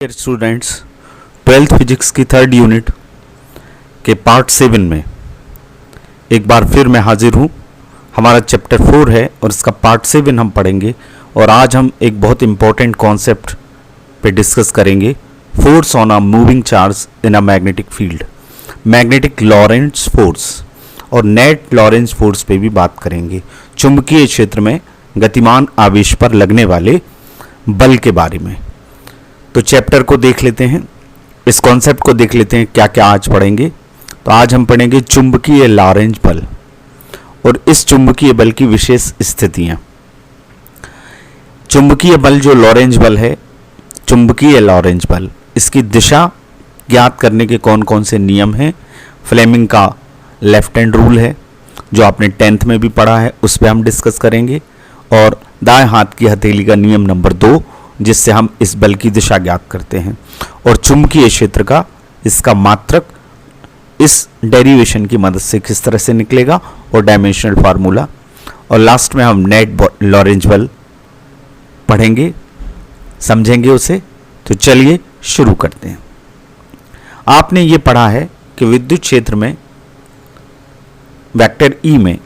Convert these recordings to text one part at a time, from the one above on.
नमस्कार students, 12th physics की third unit के पार्ट 7 में एक बार फिर मैं हाजिर हूँ। हमारा चैप्टर 4 है और इसका पार्ट 7 हम पढ़ेंगे और आज हम एक बहुत इम्पोर्टेंट कॉन्सेप्ट पे डिस्कस करेंगे, force on a moving charge in a magnetic field. Magnetic Lorentz force और नेट लॉरेंज फोर्स पे भी बात करेंगे, चुंबकीय क्षेत्र में गतिमान आवेश पर लगने वाले बल के बारे में। तो चैप्टर को देख लेते हैं, इस कॉन्सेप्ट को देख लेते हैं क्या क्या आज पढ़ेंगे। तो आज हम पढ़ेंगे चुंबकीय लॉरेंज बल और इस चुंबकीय बल की विशेष स्थितियां। चुंबकीय बल जो लॉरेंज बल है, चुंबकीय लॉरेंज बल, इसकी दिशा ज्ञात करने के कौन कौन से नियम हैं। फ्लेमिंग का लेफ्ट हैंड रूल है जो आपने 10th में भी पढ़ा है, उस पर हम डिस्कस करेंगे। और दाएं हाथ की हथेली का नियम नंबर 2 जिससे हम इस बल की दिशा ज्ञात करते हैं। और चुंबकीय क्षेत्र का इसका मात्रक इस डेरिवेशन की मदद से किस तरह से निकलेगा और डायमेंशनल फार्मूला। और लास्ट में हम नेट लॉरेंज बल पढ़ेंगे, समझेंगे उसे। तो चलिए शुरू करते हैं। आपने ये पढ़ा है कि विद्युत क्षेत्र में वेक्टर ई में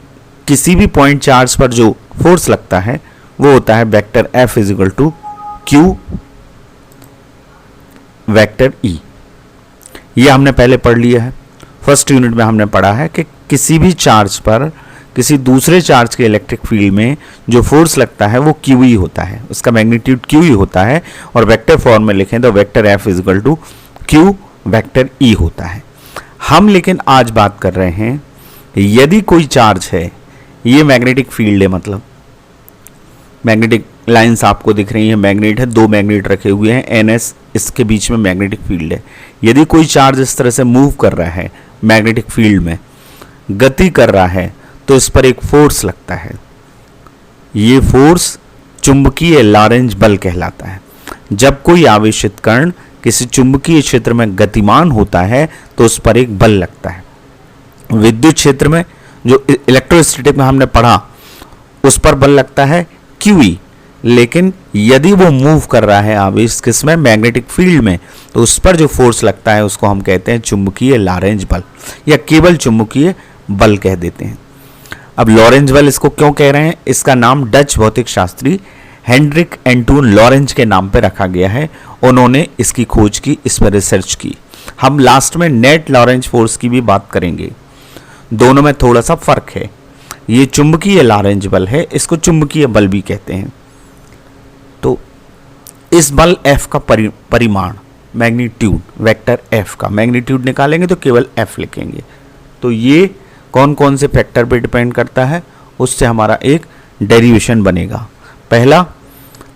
किसी भी पॉइंट चार्ज पर जो फोर्स लगता है वो होता है vector F is equal to Q vector E. ये हमने पहले पढ़ लिया है। फर्स्ट यूनिट में हमने पढ़ा है कि किसी भी चार्ज पर किसी दूसरे चार्ज के इलेक्ट्रिक फील्ड में जो फोर्स लगता है वो क्यू ई होता है, उसका मैग्नीट्यूड क्यू ई होता है। और वेक्टर फॉर्म में लिखें तो vector F is equal to Q vector E होता है। हम लेकिन आज बात कर रहे हैं यदि कोई चार्ज है, ये मैग्नेटिक फील्ड है, मतलब मैग्नेटिक लाइंस आपको दिख रही हैं, मैग्नेट है, 2 मैग्नेट रखे हुए हैं, एनएस इसके बीच में मैग्नेटिक फील्ड है। यदि कोई चार्ज इस तरह से मूव कर रहा है, मैग्नेटिक फील्ड में गति कर रहा है, तो इस पर एक फोर्स लगता है। ये फोर्स चुंबकीय लॉरेंज बल कहलाता है। जब कोई आवेशित कण किसी चुंबकीय क्षेत्र में गतिमान होता है तो उस पर एक बल लगता है। विद्युत क्षेत्र में जो इलेक्ट्रोस्टैटिक में हमने पढ़ा उस पर बल लगता है क्यूई, लेकिन यदि वो मूव कर रहा है आवेश किसमें, मैग्नेटिक फील्ड में, तो उस पर जो फोर्स लगता है उसको हम कहते हैं चुंबकीय लॉरेंज बल या केवल चुंबकीय बल कह देते हैं। अब लॉरेंज बल इसको क्यों कह रहे हैं, इसका नाम डच भौतिक शास्त्री हेनरिक एंटून लॉरेंज के नाम पर रखा गया है। उन्होंने इसकी खोज की, इस पर रिसर्च की। हम लास्ट में नेट लॉरेंज फोर्स की भी बात करेंगे, दोनों में थोड़ा सा फर्क है। ये चुंबकीय लॉरेंज बल है, इसको चुंबकीय बल भी कहते हैं। तो इस बल F का परिमाण मैग्नीट्यूड, वेक्टर F का मैग्नीट्यूड निकालेंगे तो केवल F लिखेंगे। तो ये कौन कौन से फैक्टर पे डिपेंड करता है, उससे हमारा एक डेरिवेशन बनेगा। पहला,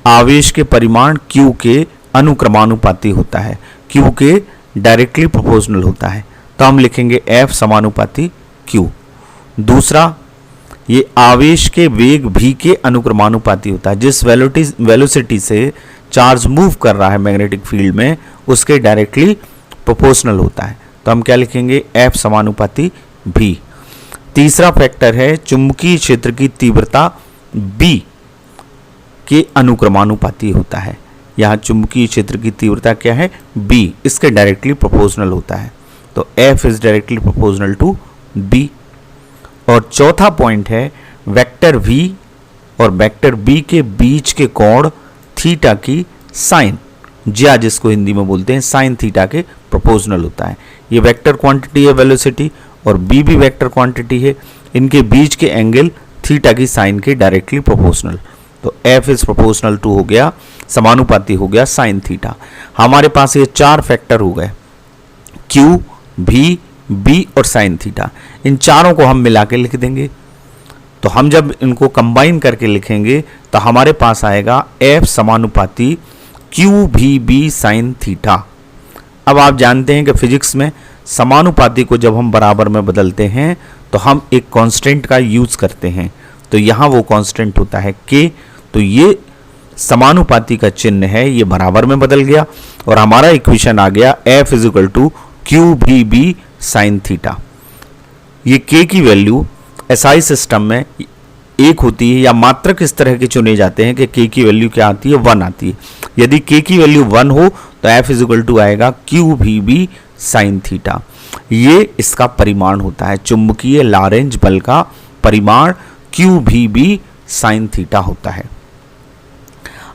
आवेश के परिमाण Q के अनुक्रमानुपाती होता है, Q के डायरेक्टली प्रोपोर्शनल होता है, तो हम लिखेंगे F समानुपाती Q। दूसरा, ये आवेश के वेग v के अनुक्रमानुपाती होता है। जिस वेलोसिटी से चार्ज मूव कर रहा है मैग्नेटिक फील्ड में उसके डायरेक्टली प्रोपोर्शनल होता है, तो हम क्या लिखेंगे, F समानुपाती v। तीसरा फैक्टर है चुंबकीय क्षेत्र की तीव्रता B के अनुक्रमानुपाती होता है। यहाँ चुंबकीय क्षेत्र की तीव्रता क्या है, B, इसके डायरेक्टली प्रोपोर्शनल होता है, तो F is directly proportional to B। और चौथा पॉइंट है वेक्टर v और वेक्टर b के बीच के कोण थीटा की साइन, ज्या जिसको हिंदी में बोलते हैं, साइन थीटा के प्रोपोर्शनल होता है। ये वेक्टर क्वांटिटी है वेलोसिटी, और b भी वेक्टर क्वांटिटी है। इनके बीच के एंगल थीटा की साइन के डायरेक्टली प्रोपोर्शनल, तो f इज प्रोपोर्शनल टू हो गया, समानुपाती हो गया साइन थीटा। हमारे पास ये 4 फैक्टर हो गए, q, v, b और साइन थीटा। इन चारों को हम मिला के लिख देंगे। तो हम जब इनको कंबाइन करके लिखेंगे तो हमारे पास आएगा F समानुपाती क्यू भी बी साइन थीटा। अब आप जानते हैं कि फिजिक्स में समानुपाती को जब हम बराबर में बदलते हैं तो हम एक कांस्टेंट का यूज करते हैं, तो यहाँ वो कांस्टेंट होता है K। तो ये समानुपाती का चिन्ह है, ये बराबर में बदल गया और हमारा इक्वेशन आ गया F इजिकल टू क्यू भी बी साइन थीटा। ये K की वैल्यू SI सिस्टम में एक होती है, या मात्रक इस तरह के चुने जाते हैं कि k की वैल्यू क्या आती है, 1 आती है। यदि k की वैल्यू 1 हो तो F इज इक्वल टू आएगा QVB साइन थीटा। ये इसका परिमाण होता है, चुंबकीय लॉरेंज बल का परिमाण QVB साइन थीटा होता है।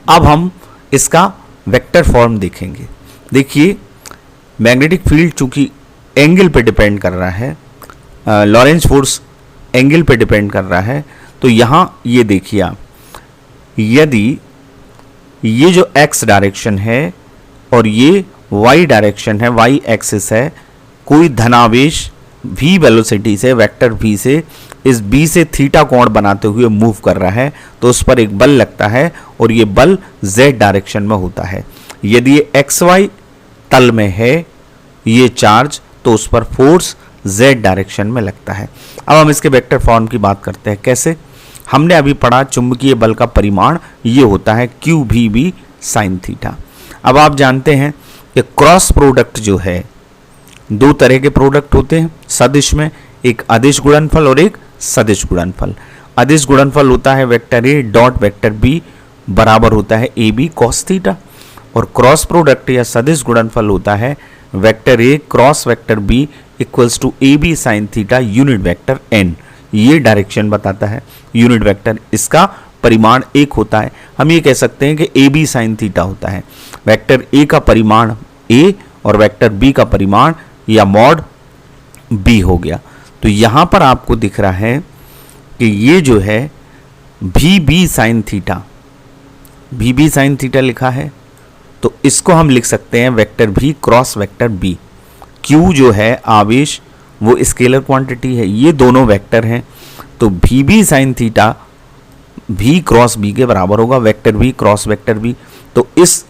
अब हम इसका वेक्टर फॉर्म देखेंगे। देखिए, मैग्नेटिक फील्ड चूंकि एंगल पे डिपेंड कर रहा है, लॉरेंज फोर्स एंगल पे डिपेंड कर रहा है, तो यहाँ ये देखिए आप, यदि ये जो x डायरेक्शन है और ये y डायरेक्शन है, y एक्सिस है, कोई धनावेश v वेलोसिटी से, वेक्टर v से इस b से थीटा कोण बनाते हुए मूव कर रहा है, तो उस पर एक बल लगता है और ये बल z डायरेक्शन में होता है। यदि ये xy तल में है ये चार्ज, तो उस पर फोर्स z डायरेक्शन में लगता है। अब हम इसके वेक्टर फॉर्म की बात करते हैं। कैसे? हमने अभी पढ़ा चुंबकीय बल का परिमाण ये होता है QVB साइन थीटा। अब आप जानते हैं कि क्रॉस प्रोडक्ट जो है, दो तरह के प्रोडक्ट होते हैं सदिश में, एक अदिश गुणनफल और एक सदिश गुणनफल। अदिश गुणनफल होता है vector A dot vector B बराबर होता है AB cos थीटा, और क्रॉस प्रोडक्ट या सदिश गुणनफल होता है vector A cross vector B equals to AB sine theta unit vector n। ये डायरेक्शन बताता है यूनिट वेक्टर, इसका परिमाण एक होता है। हम ये कह सकते हैं कि AB साइन थीटा होता है। वेक्टर A का परिमाण A और वेक्टर B का परिमाण या मॉड B हो गया। तो यहाँ पर आपको दिख रहा है कि ये जो है VB sine theta, VB sine theta लिखा है, तो इसको हम लिख सकते हैं vector V cross vector B। Q जो है आवेश, वो स्केलर क्वांटिटी है, ये दोनों वेक्टर हैं, तो VB sine theta V cross B के बराबर होगा, vector V cross vector B। तो इस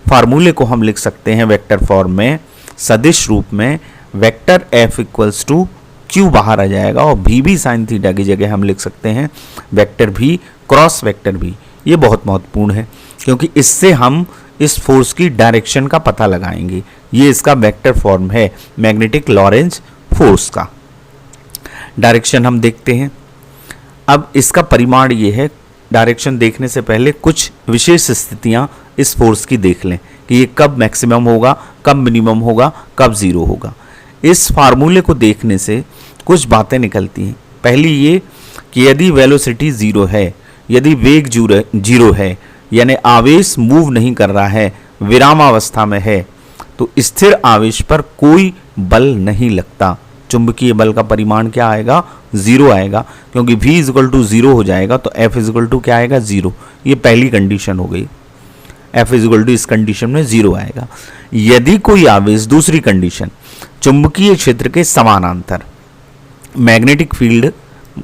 फार्मूले को हम लिख सकते हैं वेक्टर फॉर्म में, सदिश रूप में, vector F equals to Q बाहर आ जाएगा और VB साइन थीटा की जगह हम लिख सकते हैं vector V cross vector B। ये बहुत महत्वपूर्ण है क्योंकि इससे हम इस फोर्स की डायरेक्शन का पता लगाएंगे। ये इसका वेक्टर फॉर्म है मैग्नेटिक लॉरेंज फोर्स का। डायरेक्शन हम देखते हैं। अब इसका परिमाण ये है। डायरेक्शन देखने से पहले कुछ विशेष स्थितियां इस फोर्स की देख लें कि ये कब मैक्सिमम होगा, कब मिनिमम होगा, कब जीरो होगा। इस फार्मूले को देखने से कुछ बातें निकलती हैं। पहली ये कि यदि वेलोसिटी जीरो है, यदि वेग जीरो है, यानी आवेश मूव नहीं कर रहा है, विरामावस्था में है, तो स्थिर आवेश पर कोई बल नहीं लगता। चुंबकीय बल का परिमाण क्या आएगा? जीरो आएगा, क्योंकि V इक्वल टू जीरो हो जाएगा तो F इक्वल टू क्या आएगा? जीरो। ये पहली कंडीशन हो गई। F इक्वल टू इस कंडीशन में जीरो आएगा। यदि कोई आवेश, दूसरी कंडीशन, चुंबकीय क्षेत्र के समानांतर, मैग्नेटिक फील्ड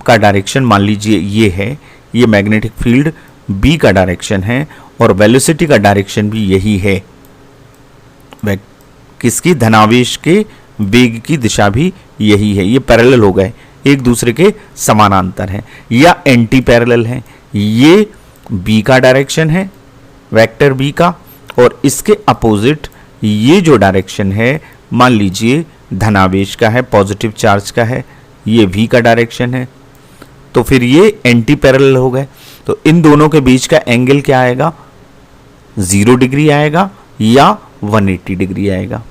का डायरेक्शन मान लीजिए ये है, ये मैग्नेटिक फील्ड B का डायरेक्शन है और वेलोसिटी का डायरेक्शन भी यही है। किसकी? धनावेश के वेग की दिशा भी यही है। ये पैरेलल हो गए, एक दूसरे के समानांतर हैं या एंटी पैरेलल हैं। ये B का डायरेक्शन है, वेक्टर B का, और इसके अपोजिट ये जो डायरेक्शन है मान लीजिए धनावेश का है, पॉजिटिव चार्ज का है, ये V का डायरेक्शन है, तो फिर ये एंटी पैरेलल हो गए। तो इन दोनों के बीच का एंगल क्या आएगा? 0 डिग्री आएगा या 180 डिग्री आएगा।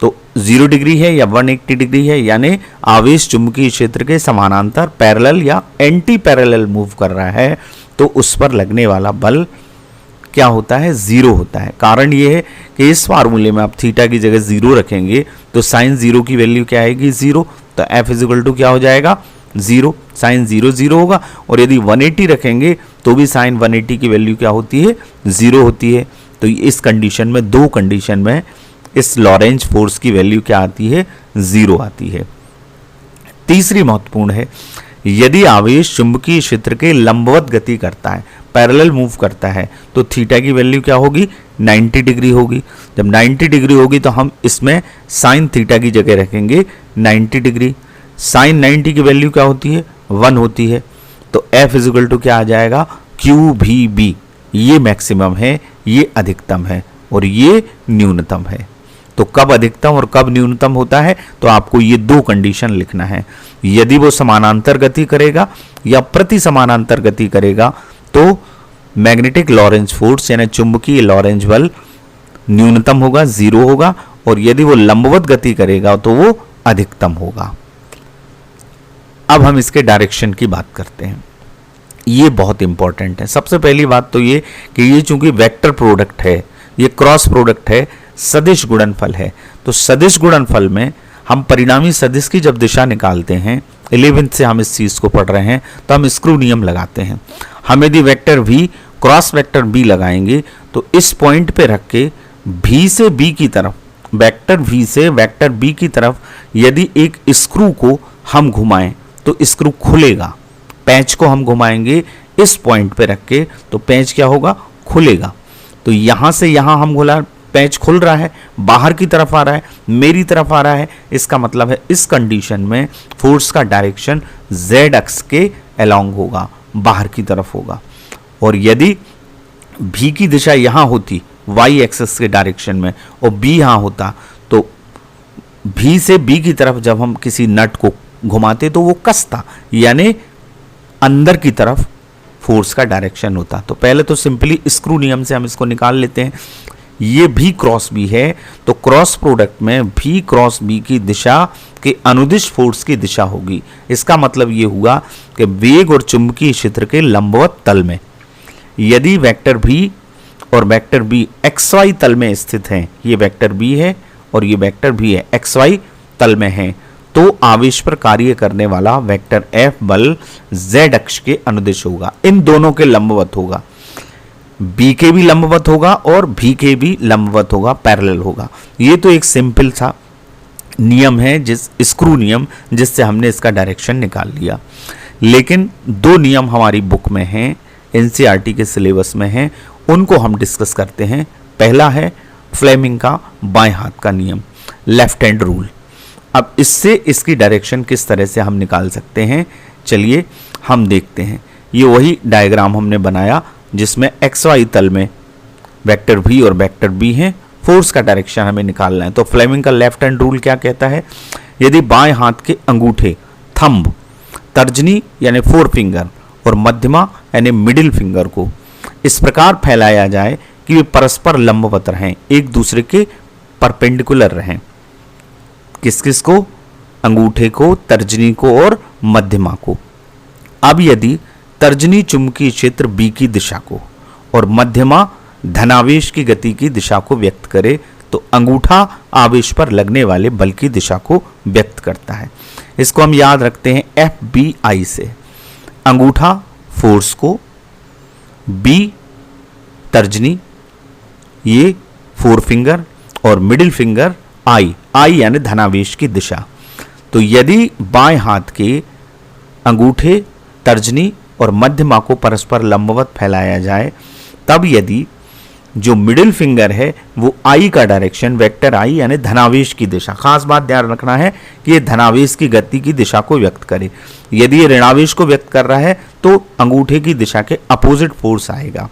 तो 0 डिग्री है या 180 डिग्री है, यानी आवेश चुंबकीय क्षेत्र के समानांतर, पैरेलल या एंटी पैरेलल मूव कर रहा है, तो उस पर लगने वाला बल क्या होता है? जीरो होता है। कारण ये है कि इस फार्मूले में आप थीटा की जगह जीरो रखेंगे तो साइन जीरो की वैल्यू क्या आएगी? जीरो। तो F इक्वल टू क्या हो जाएगा? जीरो। साइन जीरो जीरो होगा, और यदि 180 रखेंगे तो भी साइन 180 की वैल्यू क्या होती है? जीरो होती है। तो इस कंडीशन में, दो कंडीशन में, इस लॉरेंज फोर्स की वैल्यू क्या आती है? जीरो आती है। तीसरी महत्वपूर्ण है, यदि आवेश चुंबकीय क्षेत्र के लंबवत गति करता है, पैरेलल मूव करता है, तो थीटा की वैल्यू क्या होगी? 90 डिग्री होगी। जब 90 डिग्री होगी तो हम इसमें साइन थीटा की जगह रखेंगे 90 डिग्री। साइन 90 की वैल्यू क्या होती है? 1 होती है। तो F इक्वल टू क्या आ जाएगा? QVB। ये मैक्सिमम है, ये अधिकतम है और ये न्यूनतम है। तो कब अधिकतम और कब न्यूनतम होता है, तो आपको ये दो कंडीशन लिखना है। यदि वो समानांतर गति करेगा या प्रति समानांतर गति करेगा तो मैग्नेटिक लॉरेंज फोर्स यानी चुंबकीय लॉरेंज बल न्यूनतम होगा, 0 होगा, और यदि वो लंबवत गति करेगा तो वो अधिकतम होगा। अब हम इसके डायरेक्शन की बात करते हैं। ये बहुत इंपॉर्टेंट है। सबसे पहली बात तो ये कि ये चूंकि वेक्टर प्रोडक्ट है, ये क्रॉस प्रोडक्ट है, सदिश गुणनफल है, तो सदिश गुणनफल में हम परिणामी सदिश की जब दिशा निकालते हैं, 11th से हम इस चीज को पढ़ रहे हैं, तो हम स्क्रू नियम लगाते हैं। हम यदि vector v cross vector b लगाएंगे तो इस पॉइंट पे रख के v से b की तरफ, वेक्टर v से वेक्टर b की तरफ यदि एक स्क्रू को हम घुमाएं तो स्क्रू खुलेगा। पेंच को हम घुमाएंगे इस पॉइंट पे रख के तो पेंच क्या होगा, खुलेगा। तो यहां से यहां हम खुला, पेंच खुल रहा है, बाहर की तरफ आ रहा है, मेरी तरफ आ रहा है। इसका मतलब है इस कंडीशन में फोर्स का डायरेक्शन z अक्ष के अलोंग होगा, बाहर की तरफ होगा। और यदि v की दिशा यहां होती y एक्सिस के डायरेक्शन में और b यहां होता तो v से b की तरफ जब हम किसी नट को घुमाते तो वो कसता, यानी अंदर की तरफ फोर्स का डायरेक्शन होता। तो पहले तो सिंपली स्क्रू नियम से हम इसको निकाल लेते हैं। ये भी क्रॉस बी है, तो क्रॉस प्रोडक्ट में भी क्रॉस बी की दिशा के अनुदिश फोर्स की दिशा होगी। इसका मतलब ये हुआ कि वेग और चुंबकीय क्षेत्र के लंबवत तल में यदि वेक्टर भी और वेक्टर बी एक्स वाई तल में स्थित हैं, ये वेक्टर बी है और ये वेक्टर भी है, एक्स वाई तल में है, तो आवेश पर कार्य करने वाला वेक्टर एफ बल z अक्ष के अनुदिश होगा, इन दोनों के लंबवत होगा। b के भी लंबवत होगा और v के भी लंबवत होगा, पैरेलल होगा। ये तो एक सिंपल सा नियम है, जिस स्क्रू नियम, जिससे हमने इसका डायरेक्शन निकाल लिया। लेकिन दो नियम हमारी बुक में हैं, एनसीईआरटी के सिलेबस में हैं, उनको हम डिस्कस करते हैं। पहला है फ्लेमिंग का बाएं हाथ का नियम, लेफ्ट हैंड रूल। अब इससे इसकी डायरेक्शन किस तरह से हम निकाल सकते हैं, चलिए हम देखते हैं। ये वही डायग्राम हमने बनाया जिसमें एक्स वाई तल में वेक्टर v और वेक्टर b हैं, फोर्स का डायरेक्शन हमें निकालना है। तो फ्लेमिंग का लेफ्ट हैंड रूल क्या कहता है, यदि बाएं हाथ के अंगूठे, थंब, तर्जनी यानी फोर फिंगर और मध्यमा यानी मिडिल फिंगर को इस प्रकार फैलाया जाए कि वे परस्पर लंबवत रहें, एक दूसरे के परपेंडिकुलर रहें। किस किस को, अंगूठे को, तर्जनी को और मध्यमा को। अब यदि तर्जनी चुंबकीय क्षेत्र b की दिशा को और मध्यमा धनावेश की गति की दिशा को व्यक्त करे तो अंगूठा आवेश पर लगने वाले बल की दिशा को व्यक्त करता है। इसको हम याद रखते हैं FBI से। अंगूठा फोर्स को, B तर्जनी, ये फोर फिंगर और मिडिल फिंगर I यानी धनावेश की दिशा। तो यदि बाएं हाथ के अंगूठे, तर्जनी और मध्यमा को परस्पर लंबवत फैलाया जाए, तब यदि जो मिडिल फिंगर है वो I का डायरेक्शन वेक्टर I यानी धनावेश की दिशा, खास बात ध्यान रखना है कि ये धनावेश की गति की दिशा को व्यक्त करे। यदि ये ऋणावेश को व्यक्त कर रहा है तो अंगूठे की दिशा के अपोजिट फोर्स आएगा।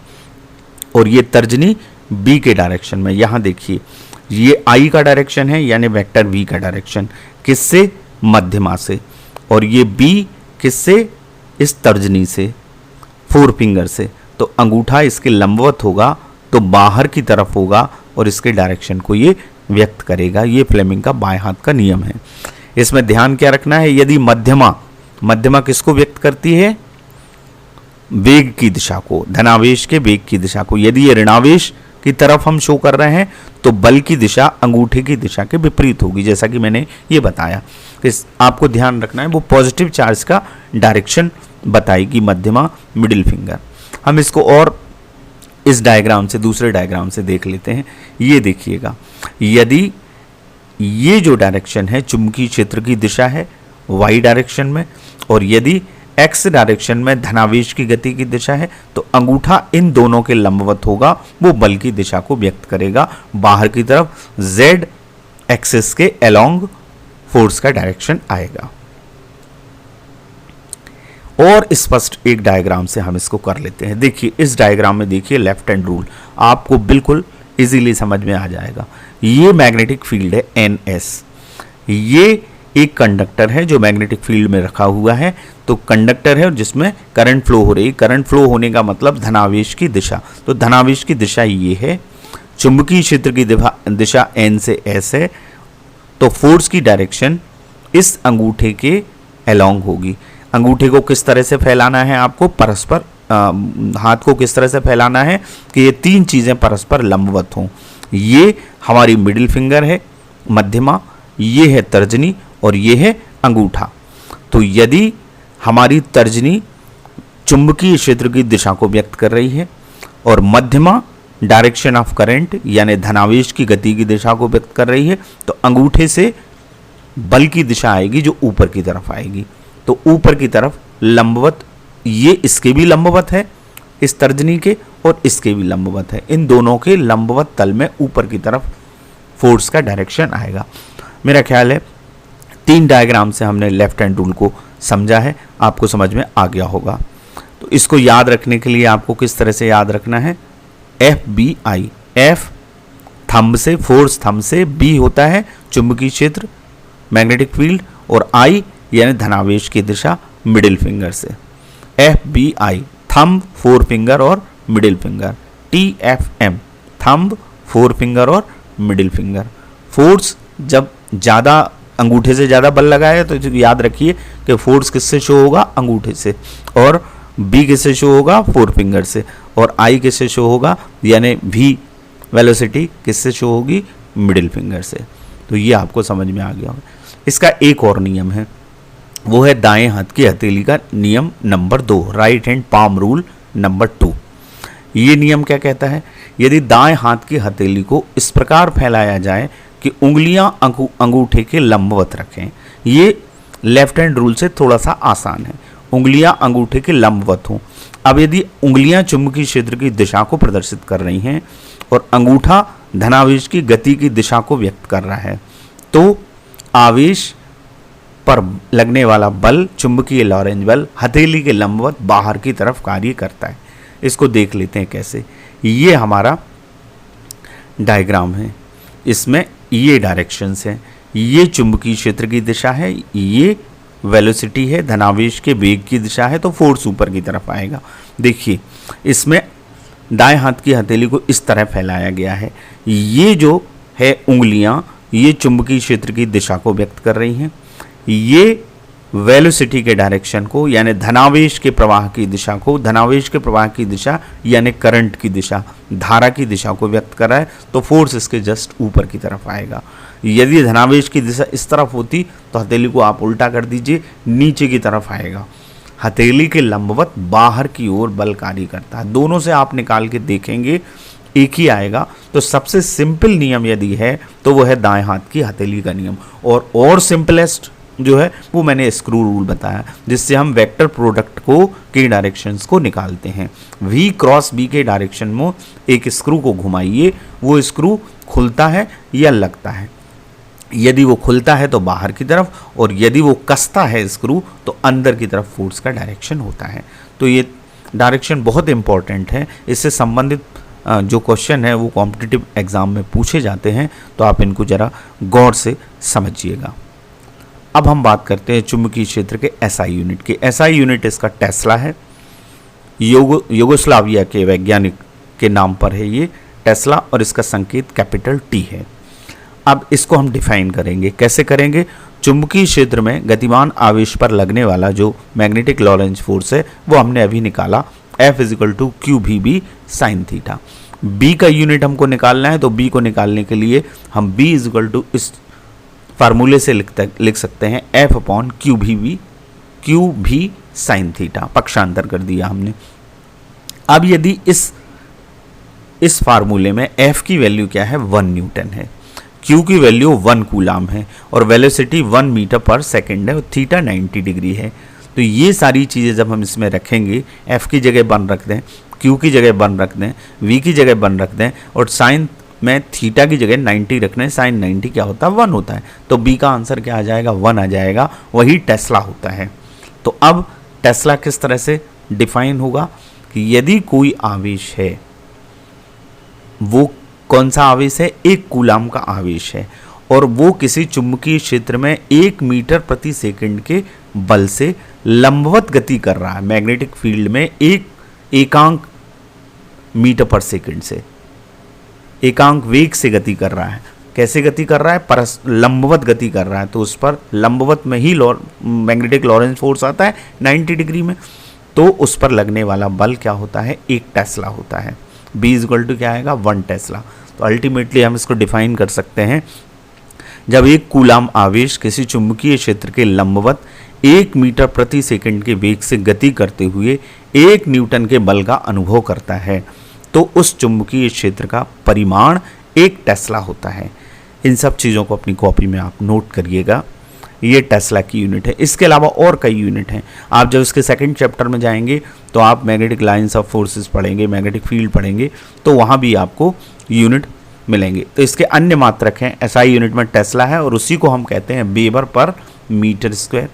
और ये तर्जनी B के डायरेक्शन में, यहां देखिए ये I का डायरेक्शन है यानी वेक्टर V का डायरेक्शन, किससे, मध्यमा से, और ये B किससे, इस तर्जनी से, फोर फिंगर से। तो अंगूठा इसके लंबवत होगा तो बाहर की तरफ होगा और इसके डायरेक्शन को ये व्यक्त करेगा। ये फ्लेमिंग का बाएं हाथ का नियम है। इसमें ध्यान क्या रखना है, यदि मध्यमा किसको व्यक्त करती है, वेग की दिशा को, धनावेश के वेग की दिशा को। यदि ये ऋणावेश की तरफ हम शो कर रहे हैं तो बल की दिशा अंगूठे की दिशा के विपरीत होगी, जैसा कि मैंने ये बताया। इस आपको ध्यान रखना है, वो पॉजिटिव चार्ज का डायरेक्शन बताएगी मध्यमा, मिडिल फिंगर। हम इसको और इस डायग्राम से, दूसरे डायग्राम से देख लेते हैं। ये देखिएगा, यदि ये जो डायरेक्शन है चुंबकीय क्षेत्र की दिशा है y डायरेक्शन में, और यदि x डायरेक्शन में धनावेश की गति की दिशा है, तो अंगूठा इन दोनों के लंबवत होगा, वो बल की दिशा को व्यक्त करेगा बाहर की तरफ, z एक्सिस के अलोंग फोर्स का डायरेक्शन आएगा। और स्पष्ट एक डायग्राम से हम इसको कर लेते हैं। देखिए इस डायग्राम में देखिए लेफ्ट हैंड रूल आपको बिल्कुल इजीली समझ में आ जाएगा। ये मैग्नेटिक फील्ड है NS। ये एक कंडक्टर है जो मैग्नेटिक फील्ड में रखा हुआ है, तो कंडक्टर है जिसमें करंट फ्लो हो रही है। करंट फ्लो होने का मतलब धनावेश की दिशा, तो धनावेश की दिशा ये है। चुंबकीय क्षेत्र की दिशा N से S है, तो फोर्स की डायरेक्शन इस अंगूठे के अलोंग होगी। अंगूठे को किस तरह से फैलाना है आपको, परस्पर हाथ को किस तरह से फैलाना है कि ये तीन चीज़ें परस्पर लंबवत हों। ये हमारी मिडिल फिंगर है, मध्यमा, ये है तर्जनी और ये है अंगूठा। तो यदि हमारी तर्जनी चुंबकीय क्षेत्र की दिशा को व्यक्त कर रही है और मध्यमा डायरेक्शन ऑफ करंट यानी धनावेश की गति की दिशा को व्यक्त कर रही है, तो अंगूठे से बल की दिशा आएगी जो ऊपर की तरफ आएगी। तो ऊपर की तरफ लंबवत, ये इसके भी लंबवत है, इस तर्जनी के, और इसके भी लंबवत है। इन दोनों के लंबवत तल में ऊपर की तरफ फोर्स का डायरेक्शन आएगा। मेरा ख्याल है 3 डायग्राम से हमने लेफ्ट हैंड रूल को समझा है, आपको समझ में आ गया होगा। तो इसको याद रखने के लिए आपको किस तरह से याद रखना है, FBI। F थंब से, फोर्स थंब से, B होता है चुंबकीय क्षेत्र मैग्नेटिक फील्ड, और I यानी धनावेश की दिशा मिडिल फिंगर से। FBI थंब, फोर फिंगर और middle finger. TFM thumb, four finger और मिडिल फिंगर। फोर्स जब ज़्यादा अंगूठे से ज़्यादा बल लगाए तो याद रखिए कि फोर्स किससे शो होगा, अंगूठे से, और B किससे शो होगा, फोर फिंगर से, और I किससे शो होगा यानी V वेलोसिटी किससे शो होगी, मिडिल फिंगर से। तो ये आपको समझ में आ गया होगा। इसका एक और नियम है, वो है दाएं हाथ की हथेली का नियम number 2, right hand palm rule number 2। ये नियम क्या कहता है, यदि दाएं हाथ की हथेली को इस प्रकार फैलाया जाए कि उंगलियां अंगूठे के लंबवत रखें। ये लेफ्ट हैंड रूल से थोड़ा सा आसान है, उंगलियां अंगूठे के लंबवत हों। अब यदि उंगलियां चुंबकीय क्षेत्र की दिशा को प्रदर्शित कर रही हैं और अंगूठा धनावेश की गति की दिशा को व्यक्त कर रहा है, तो आवेश पर लगने वाला बल, चुंबकीय लॉरेंज बल, हथेली के लंबवत बाहर की तरफ कार्य करता है। इसको देख लेते हैं कैसे। ये हमारा डायग्राम है, इसमें ये डायरेक्शंस हैं, ये चुंबकीय क्षेत्र की दिशा है, ये वेलोसिटी है, धनावेश के वेग की दिशा है, तो फोर्स ऊपर की तरफ आएगा। देखिए इसमें दाएं हाथ की हथेली को इस तरह फैलाया गया है, ये जो है उंगलियां, ये चुंबकीय क्षेत्र की दिशा को व्यक्त कर रही हैं, ये वेलोसिटी के डायरेक्शन को यानी धनावेश के प्रवाह की दिशा को, धनावेश के प्रवाह की दिशा यानी करंट की दिशा, धारा की दिशा को व्यक्त कर रहा है, तो फोर्स इसके जस्ट ऊपर की तरफ आएगा। यदि धनावेश की दिशा इस तरफ होती तो हथेली को आप उल्टा कर दीजिए, नीचे की तरफ आएगा। हथेली के लंबवत बाहर की ओर बल कार्य करता है। दोनों से आप निकाल के देखेंगे एक ही आएगा। तो सबसे सिंपल नियम यदि है तो वो है दाएं हाथ की हथेली का नियम, और सिंपलेस्ट जो है वो मैंने स्क्रू रूल बताया, जिससे हम वेक्टर प्रोडक्ट को के डायरेक्शंस को निकालते हैं। V क्रॉस B के डायरेक्शन में एक स्क्रू को घुमाइए, वो स्क्रू खुलता है या लगता है। यदि वो खुलता है तो बाहर की तरफ, और यदि वो कसता है स्क्रू तो अंदर की तरफ फोर्स का डायरेक्शन होता है। तो ये डायरेक्शन बहुत इंपॉर्टेंट है, इससे संबंधित जो क्वेश्चन है वो कॉम्पिटिटिव एग्जाम में पूछे जाते हैं, तो आप इनको ज़रा गौर से समझिएगा। अब हम बात करते हैं चुंबकीय क्षेत्र के SI यूनिट की। SI यूनिट इसका टेस्ला है, युगोस्लाविया के वैज्ञानिक के नाम पर है ये टेस्ला, और इसका संकेत कैपिटल T है। अब इसको हम डिफाइन करेंगे, कैसे करेंगे। चुंबकीय क्षेत्र में गतिमान आवेश पर लगने वाला जो मैग्नेटिक लॉरेंज फोर्स है वो हमने अभी निकाला, F = QVB sin theta. B का यूनिट हमको निकालना है, तो B को निकालने के लिए हम B = इस फार्मूले से लिख सकते हैं F/QV sin थीटा, पक्षांतर कर दिया हमने। अब यदि इस फार्मूले में F की वैल्यू क्या है, 1 न्यूटन है, Q की वैल्यू 1 कूलाम है, और वेलोसिटी 1 मीटर पर सेकेंड है, और थीटा 90 डिग्री है। तो ये सारी चीज़ें जब हम इसमें रखेंगे, F की जगह 1 रख दें, Q की जगह 1 रख दें, V की जगह 1 रख दें, और साइन में थीटा की जगह 90 रखना है, साइन 90 क्या होता है, 1 होता है, तो B का आंसर क्या आ जाएगा, 1 आ जाएगा। वही टेस्ला होता है। तो अब टेस्ला किस तरह से डिफाइन होगा कि यदि कोई आवेश है वो कौन सा आवेश है? 1 कूलाम का आवेश है और वो किसी चुंबकीय क्षेत्र में 1 मीटर प्रति सेकंड के बल से लंबवत गति कर रहा है। मैग्नेटिक फील्ड में एकांक मीटर पर सेकंड से एकांक वेग से गति कर रहा है। कैसे गति कर रहा है? लंबवत गति कर रहा है, तो उस पर लंबवत में ही मैग्नेटिक लॉरेंज फोर्स आता है 90 डिग्री में, तो उस पर लगने वाला बल क्या होता है? 1 टेस्ला होता है। B = क्या आएगा? 1 टेस्ला। तो अल्टीमेटली हम इसको डिफाइन कर सकते हैं, जब 1 कूलाम आवेश किसी चुंबकीय क्षेत्र के लंबवत 1 मीटर प्रति सेकंड के वेग से गति करते हुए 1 न्यूटन के बल का अनुभव करता है, तो उस चुंबकीय क्षेत्र का परिमाण 1 टेस्ला होता है। इन सब चीज़ों को अपनी कॉपी में आप नोट करिएगा। ये टेस्ला की यूनिट है। इसके अलावा और कई यूनिट हैं। आप जब इसके सेकंड चैप्टर में जाएंगे तो आप मैग्नेटिक लाइंस ऑफ फोर्सेस पढ़ेंगे, मैग्नेटिक फील्ड पढ़ेंगे, तो वहाँ भी आपको यूनिट मिलेंगे। तो इसके अन्य मात्रक हैं। SI यूनिट में टेस्ला है और उसी को हम कहते हैं वेबर पर मीटर स्क्वायर।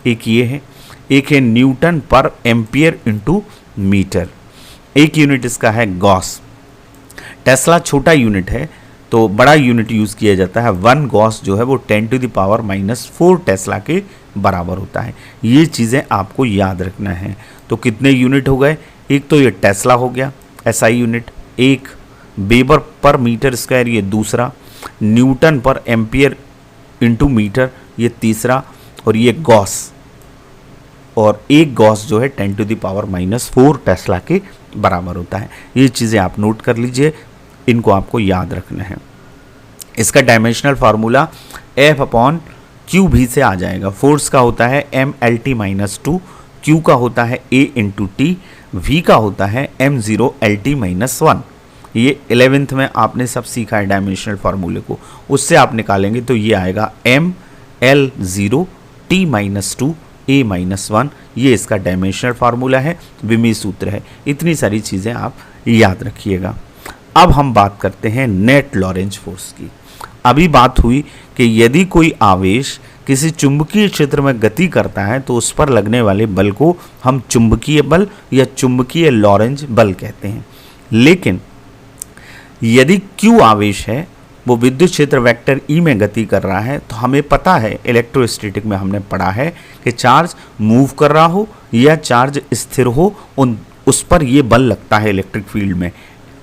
एक ये है, एक है न्यूटन पर एम्पियर इंटू मीटर। एक यूनिट इसका है गॉस। टेस्ला छोटा यूनिट है तो बड़ा यूनिट यूज़ किया जाता है। 1 गॉस जो है वो 10⁻⁻⁴ टेस्ला के बराबर होता है। ये चीज़ें आपको याद रखना है। तो कितने यूनिट हो गए? एक तो ये टेस्ला हो गया SI यूनिट, एक वेबर पर मीटर स्क्वायर ये दूसरा, न्यूटन पर एम्पियर इंटू मीटर ये तीसरा, और ये गॉस, और एक गॉस जो है 10⁻⁻⁴ टेस्ला के बराबर होता है। ये चीज़ें आप नोट कर लीजिए, इनको आपको याद रखना है। इसका डायमेंशनल फार्मूला F/Q से आ जाएगा। फोर्स का होता है mLt-2, Q का होता है A × T, V का होता है m0Lt-1। ये 11th में आपने सब सीखा है डायमेंशनल फार्मूले को, उससे आप निकालेंगे तो ये आएगा mL0T-2 A-1। ये इसका डायमेंशनल फार्मूला है, विमीय सूत्र है। इतनी सारी चीज़ें आप याद रखिएगा। अब हम बात करते हैं नेट लॉरेंज फोर्स की। अभी बात हुई कि यदि कोई आवेश किसी चुंबकीय क्षेत्र में गति करता है तो उस पर लगने वाले बल को हम चुंबकीय बल या चुंबकीय लॉरेंज बल कहते हैं। लेकिन यदि Q आवेश है, वो विद्युत क्षेत्र वेक्टर E में गति कर रहा है, तो हमें पता है, इलेक्ट्रोस्टैटिक में हमने पढ़ा है कि चार्ज मूव कर रहा हो या चार्ज स्थिर हो, उस पर ये बल लगता है इलेक्ट्रिक फील्ड में।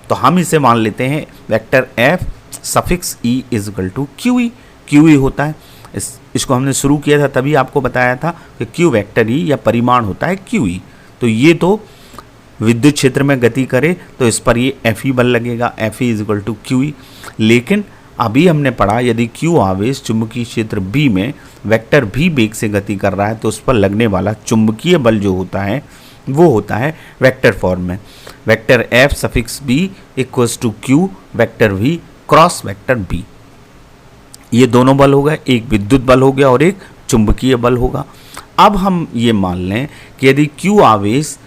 तो हम इसे मान लेते हैं वेक्टर F∗E = QE। QE होता है, इसको हमने शुरू किया था तभी आपको बताया था कि Q वेक्टर E या परिमाण होता है QE। तो ये तो विद्युत क्षेत्र में गति करे तो इस पर ये Fe बल लगेगा, Fe = QE। लेकिन अभी हमने पढ़ा यदि Q आवेश चुंबकीय क्षेत्र B में वेक्टर V वेग से गति कर रहा है तो उस पर लगने वाला चुंबकीय बल जो होता है वो होता है वेक्टर फॉर्म में, vector F∗B = Q vector V cross vector B। ये दोनों बल हो गए, एक विद्युत बल हो गया और एक चुंबकीय बल होगा। अब हम ये मान लें कि यदि Q आवेश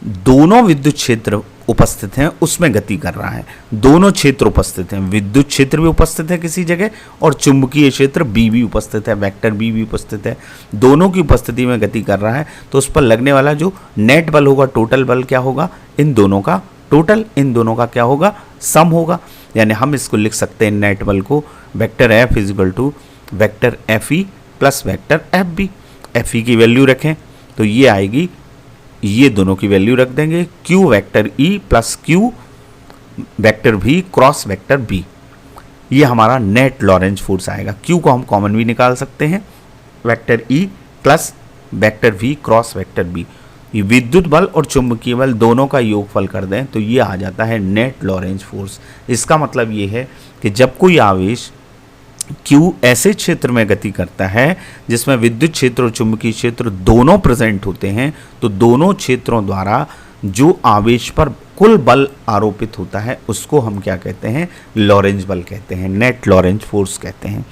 दोनों विद्युत क्षेत्र उपस्थित हैं उसमें गति कर रहा है, दोनों क्षेत्र उपस्थित हैं, विद्युत क्षेत्र भी उपस्थित है किसी जगह और चुंबकीय क्षेत्र B भी उपस्थित है, वेक्टर B भी उपस्थित है, दोनों की उपस्थिति में गति कर रहा है, तो उस पर लगने वाला जो नेट बल होगा, टोटल बल क्या होगा? इन दोनों का टोटल, इन दोनों का क्या होगा? सम होगा। यानी हम इसको लिख सकते हैं नेट बल को vector F = vector FE plus vector FB। FE की वैल्यू रखें तो ये आएगी, ये दोनों की वैल्यू रख देंगे, Q vector E plus Q vector V cross vector B। ये हमारा नेट लॉरेंज फोर्स आएगा। Q को हम कॉमन भी निकाल सकते हैं, vector E plus vector V cross vector B। ये विद्युत बल और चुंबकीय बल दोनों का योगफल कर दें तो ये आ जाता है नेट लॉरेंज फोर्स। इसका मतलब ये है कि जब कोई आवेश Q ऐसे क्षेत्र में गति करता है जिसमें विद्युत क्षेत्र और चुंबकीय क्षेत्र दोनों प्रेजेंट होते हैं, तो दोनों क्षेत्रों द्वारा जो आवेश पर कुल बल आरोपित होता है उसको हम क्या कहते हैं? लॉरेंज बल कहते हैं, नेट लॉरेंज फोर्स कहते हैं।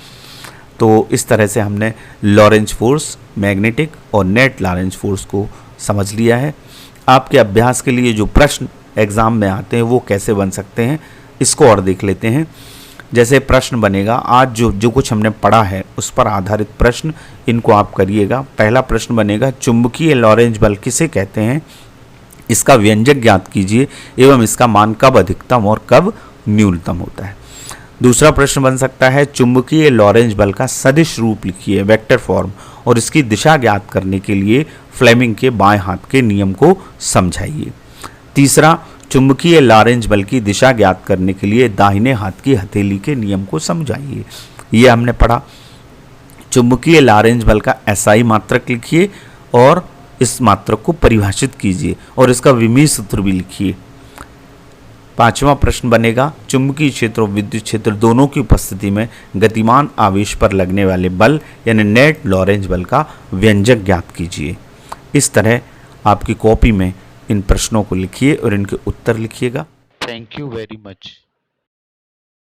तो इस तरह से हमने लॉरेंज फोर्स, मैग्नेटिक और नेट लॉरेंज फोर्स को समझ लिया है। आपके अभ्यास के लिए जो प्रश्न एग्ज़ाम में आते हैं वो कैसे बन सकते हैं इसको और देख लेते हैं। जैसे प्रश्न बनेगा, आज जो कुछ हमने पढ़ा है उस पर आधारित प्रश्न, इनको आप करिएगा। पहला प्रश्न बनेगा, चुंबकीय लॉरेंज बल किसे कहते हैं? इसका व्यंजक ज्ञात कीजिए एवं इसका मान कब अधिकतम और कब न्यूनतम होता है। दूसरा प्रश्न बन सकता है चुंबकीय लॉरेंज बल का सदिश रूप लिखिए, वेक्टर फॉर्म, और इसकी दिशा ज्ञात करने के लिए फ्लेमिंग के बाएं हाथ के नियम को समझाइए। तीसरा, चुंबकीय लॉरेंज बल की दिशा ज्ञात करने के लिए दाहिने हाथ की हथेली के नियम को समझाइए। ये हमने पढ़ा। चुंबकीय लॉरेंज बल का एसआई मात्रक लिखिए और इस मात्रक को परिभाषित कीजिए और इसका विमीय सूत्र भी लिखिए। पांचवा प्रश्न बनेगा चुंबकीय क्षेत्र और विद्युत क्षेत्र दोनों की उपस्थिति में गतिमान आवेश पर लगने वाले बल यानी नेट लॉरेंज बल का व्यंजक ज्ञात कीजिए। इस तरह आपकी कॉपी में इन प्रश्नों को लिखिए और इनके उत्तर लिखिएगा। Thank you very much.